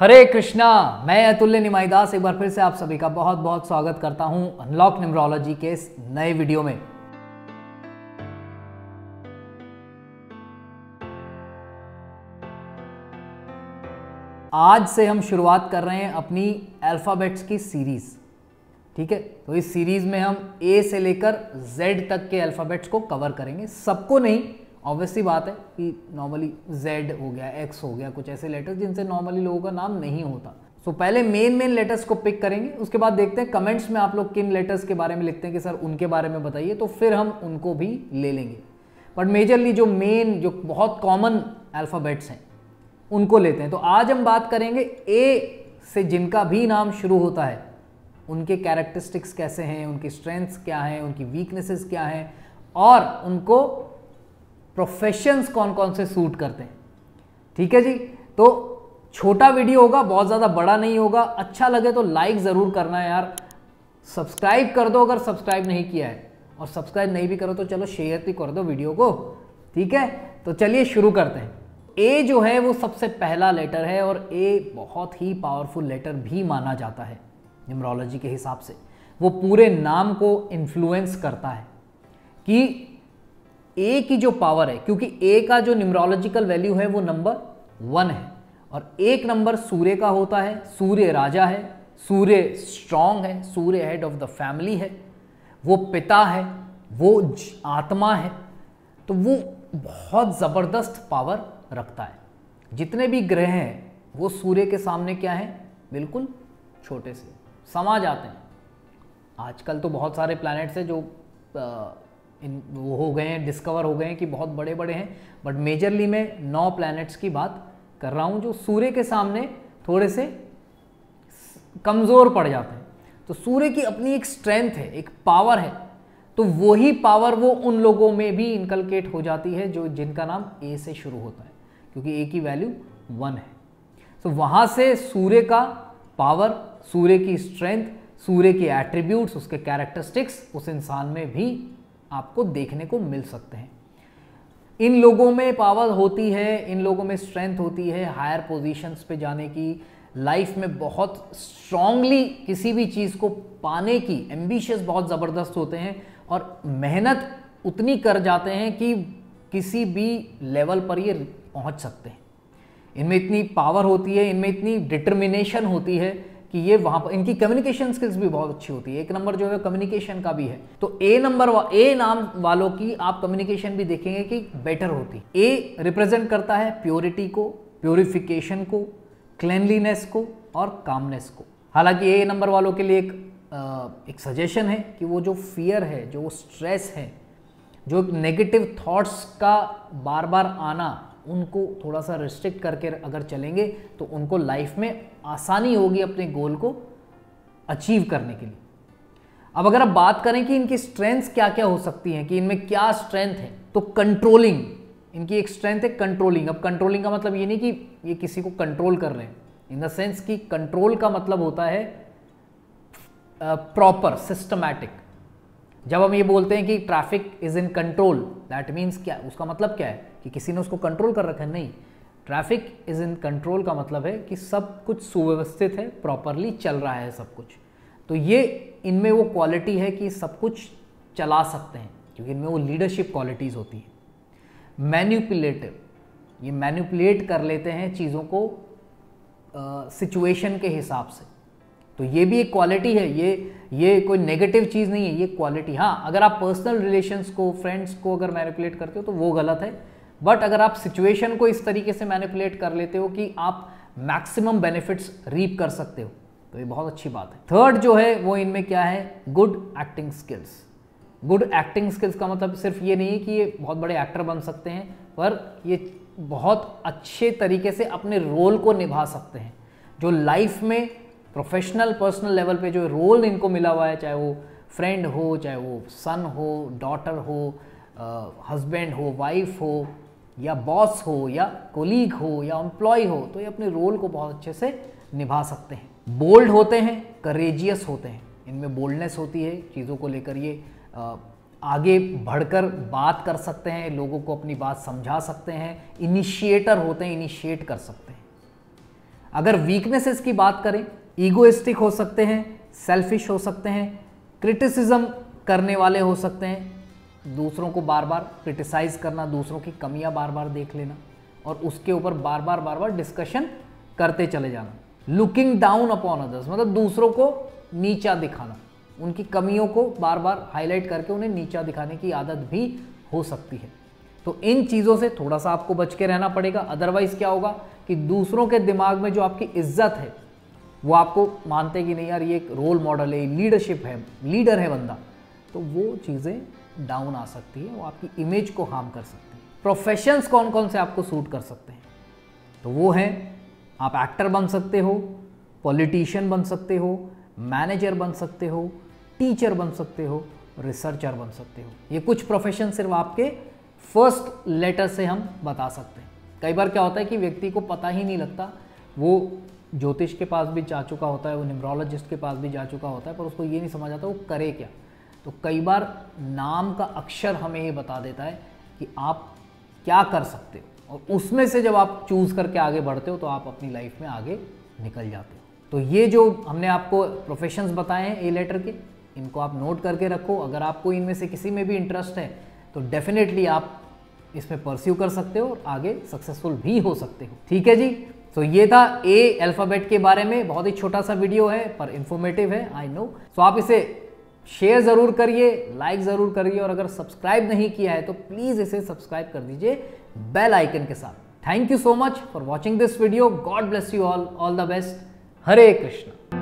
हरे कृष्णा। मैं अतुल्य निमाईदास एक बार फिर से आप सभी का बहुत बहुत स्वागत करता हूं अनलॉक न्यूमरोलॉजी के इस नए वीडियो में। आज से हम शुरुआत कर रहे हैं अपनी अल्फ़ाबेट्स की सीरीज। ठीक है, तो इस सीरीज में हम ए से लेकर जेड तक के अल्फ़ाबेट्स को कवर करेंगे। सबको नहीं, ऑब्वियसली बात है कि नॉर्मली जेड हो गया, एक्स हो गया, कुछ ऐसे लेटर्स जिनसे नॉर्मली लोगों का नाम नहीं होता। सो पहले मेन लेटर्स को पिक करेंगे, उसके बाद देखते हैं कमेंट्स में आप लोग किन लेटर्स के बारे में लिखते हैं कि सर उनके बारे में बताइए, तो फिर हम उनको भी ले लेंगे। बट मेजरली जो जो बहुत कॉमन अल्फ़ाबेट्स हैं उनको लेते हैं। तो आज हम बात करेंगे ए से जिनका भी नाम शुरू होता है उनके कैरेक्टरिस्टिक्स कैसे हैं, उनकी स्ट्रेंथ्स क्या हैं, उनकी वीकनेसेस क्या हैं और उनको प्रोफेशंस कौन कौन से सूट करते हैं। ठीक है जी, तो छोटा वीडियो होगा, बहुत ज़्यादा बड़ा नहीं होगा। अच्छा लगे तो लाइक ज़रूर करना है यार, सब्सक्राइब कर दो अगर सब्सक्राइब नहीं किया है, और सब्सक्राइब नहीं भी करो तो चलो शेयर भी कर दो वीडियो को। ठीक है, तो चलिए शुरू करते हैं। ए जो है वो सबसे पहला लेटर है और ए बहुत ही पावरफुल लेटर भी माना जाता है न्यूमरोलॉजी के हिसाब से। वो पूरे नाम को इन्फ्लुएंस करता है कि ए की जो पावर है, क्योंकि ए का जो न्यूमरोलॉजिकल वैल्यू है वो नंबर 1 है और एक नंबर सूर्य का होता है। सूर्य राजा है, सूर्य स्ट्रांग है, सूर्य हेड ऑफ द फैमिली है, वो पिता है, वो आत्मा है, तो वो बहुत ज़बरदस्त पावर रखता है। जितने भी ग्रह हैं वो सूर्य के सामने क्या है, बिल्कुल छोटे से समा जाते हैं। आजकल तो बहुत सारे प्लैनेट्स हैं जो वो हो गए हैं, डिस्कवर हो गए हैं कि बहुत बड़े बड़े हैं, बट मेजरली मैं 9 प्लैनेट्स की बात कर रहा हूँ जो सूर्य के सामने थोड़े से कमज़ोर पड़ जाते हैं। तो सूर्य की अपनी एक स्ट्रेंथ है, एक पावर है, तो वही पावर वो उन लोगों में भी इनकलकेट हो जाती है जो जिनका नाम ए से शुरू होता है, क्योंकि ए की वैल्यू 1 है। तो वहाँ से सूर्य का पावर, सूर्य की स्ट्रेंथ, सूर्य के एट्रीब्यूट्स, उसके कैरेक्टरिस्टिक्स उस इंसान में भी आपको देखने को मिल सकते हैं। इन लोगों में पावर होती है, इन लोगों में स्ट्रेंथ होती है हायर पोजीशंस पे जाने की, लाइफ में बहुत स्ट्रांगली किसी भी चीज़ को पाने की, एम्बिशियस बहुत ज़बरदस्त होते हैं और मेहनत उतनी कर जाते हैं कि किसी भी लेवल पर ये पहुंच सकते हैं। इनमें इतनी पावर होती है, इनमें इतनी डिटर्मिनेशन होती है कि ये वहाँ पर इनकी कम्युनिकेशन स्किल्स भी बहुत अच्छी होती है। एक नंबर जो है कम्युनिकेशन का भी है, तो ए नाम वालों की आप कम्युनिकेशन भी देखेंगे कि बेटर होती है। ए रिप्रेजेंट करता है प्योरिटी को, प्योरिफिकेशन को, क्लेनलीनेस को और कामनेस को। हालांकि ए नंबर वालों के लिए एक सजेशन है कि वो जो फियर है, जो स्ट्रेस है, जो नेगेटिव थॉट्स का बार बार आना, उनको थोड़ा सा रिस्ट्रिक्ट करके अगर चलेंगे तो उनको लाइफ में आसानी होगी अपने गोल को अचीव करने के लिए। अब अगर आप बात करें कि इनकी स्ट्रेंथ्स क्या क्या हो सकती हैं, कि इनमें क्या स्ट्रेंथ है, तो कंट्रोलिंग इनकी एक स्ट्रेंथ है, कंट्रोलिंग। अब कंट्रोलिंग का मतलब ये नहीं कि ये किसी को कंट्रोल कर रहे हैं, इन द सेंस कि कंट्रोल का मतलब होता है प्रॉपर, सिस्टमैटिक। जब हम ये बोलते हैं कि traffic is in control, that means क्या, उसका मतलब क्या है कि किसी ने उसको कंट्रोल कर रखा है? नहीं, ट्रैफिक इज इन कंट्रोल का मतलब है कि सब कुछ सुव्यवस्थित है, प्रॉपरली चल रहा है सब कुछ। तो ये इनमें वो क्वालिटी है कि सब कुछ चला सकते हैं, क्योंकि इनमें वो लीडरशिप क्वालिटीज़ होती है। मैनिपुलेटिव, ये मैनिपुलेट कर लेते हैं चीज़ों को सिचुएशन के हिसाब से, तो ये भी एक क्वालिटी है। ये कोई नेगेटिव चीज़ नहीं है, ये क्वालिटी। हाँ, अगर आप पर्सनल रिलेशंस को, फ्रेंड्स को अगर मैनिपुलेट करते हो तो वो गलत है, बट अगर आप सिचुएशन को इस तरीके से मैनिपुलेट कर लेते हो कि आप मैक्सिमम बेनिफिट्स रीप कर सकते हो, तो ये बहुत अच्छी बात है। थर्ड जो है वो इनमें क्या है, good acting skills. Good acting skills का मतलब सिर्फ ये नहीं है कि ये बहुत बड़े एक्टर बन सकते हैं, पर ये बहुत अच्छे तरीके से अपने रोल को निभा सकते हैं। जो लाइफ में प्रोफेशनल, पर्सनल लेवल पे जो रोल इनको मिला हुआ है, चाहे वो फ्रेंड हो, चाहे वो सन हो, डॉटर हो, हस्बैंड हो, वाइफ हो, या बॉस हो, या कोलीग हो, या एम्प्लॉय हो, तो ये अपने रोल को बहुत अच्छे से निभा सकते हैं। बोल्ड होते हैं, करेजियस होते हैं, इनमें बोल्डनेस होती है, चीज़ों को लेकर ये आगे बढ़कर बात कर सकते हैं, लोगों को अपनी बात समझा सकते हैं, इनिशिएटर होते हैं, इनिशिएट कर सकते हैं। अगर वीकनेसेस की बात करें, ईगोइस्टिक हो सकते हैं, सेल्फिश हो सकते हैं, क्रिटिसिज्म करने वाले हो सकते हैं, दूसरों को बार बार क्रिटिसाइज करना, दूसरों की कमियां बार बार देख लेना और उसके ऊपर बार बार डिस्कशन करते चले जाना। लुकिंग डाउन अपॉन अदर्स मतलब दूसरों को नीचा दिखाना, उनकी कमियों को बार बार हाईलाइट करके उन्हें नीचा दिखाने की आदत भी हो सकती है। तो इन चीज़ों से थोड़ा सा आपको बच के रहना पड़ेगा, अदरवाइज क्या होगा कि दूसरों के दिमाग में जो आपकी इज्जत है वो आपको मानते कि नहीं यार ये एक रोल मॉडल है, लीडरशिप है, लीडर है बंदा, तो वो चीज़ें डाउन आ सकती है, वो आपकी इमेज को हार्म कर सकती है। प्रोफेशंस कौन कौन से आपको सूट कर सकते हैं, तो वो हैं आप एक्टर बन सकते हो, पॉलिटिशियन बन सकते हो, मैनेजर बन सकते हो, टीचर बन सकते हो, रिसर्चर बन सकते हो। ये कुछ प्रोफेशन सिर्फ आपके फर्स्ट लेटर से हम बता सकते हैं। कई बार क्या होता है कि व्यक्ति को पता ही नहीं लगता, वो ज्योतिष के पास भी जा चुका होता है, वो न्यूमरोलॉजिस्ट के पास भी जा चुका होता है, पर उसको ये नहीं समझ आता वो करे क्या। तो कई बार नाम का अक्षर हमें ये बता देता है कि आप क्या कर सकते हो, और उसमें से जब आप चूज करके आगे बढ़ते हो तो आप अपनी लाइफ में आगे निकल जाते हो। तो ये जो हमने आपको प्रोफेशंस बताए हैं ए लेटर के, इनको आप नोट करके रखो। अगर आपको इनमें से किसी में भी इंटरेस्ट है तो डेफिनेटली आप इसमें परस्यू कर सकते हो और आगे सक्सेसफुल भी हो सकते हो। ठीक है जी, तो ये था ए अल्फाबेट के बारे में, बहुत ही छोटा सा वीडियो है पर इंफॉर्मेटिव है, आई नो। सो आप इसे शेयर ज़रूर करिए, लाइक ज़रूर करिए, और अगर सब्सक्राइब नहीं किया है तो प्लीज़ इसे सब्सक्राइब कर दीजिए बेल आइकन के साथ। Thank you so much for watching this video. God bless you all the best. Hare Krishna.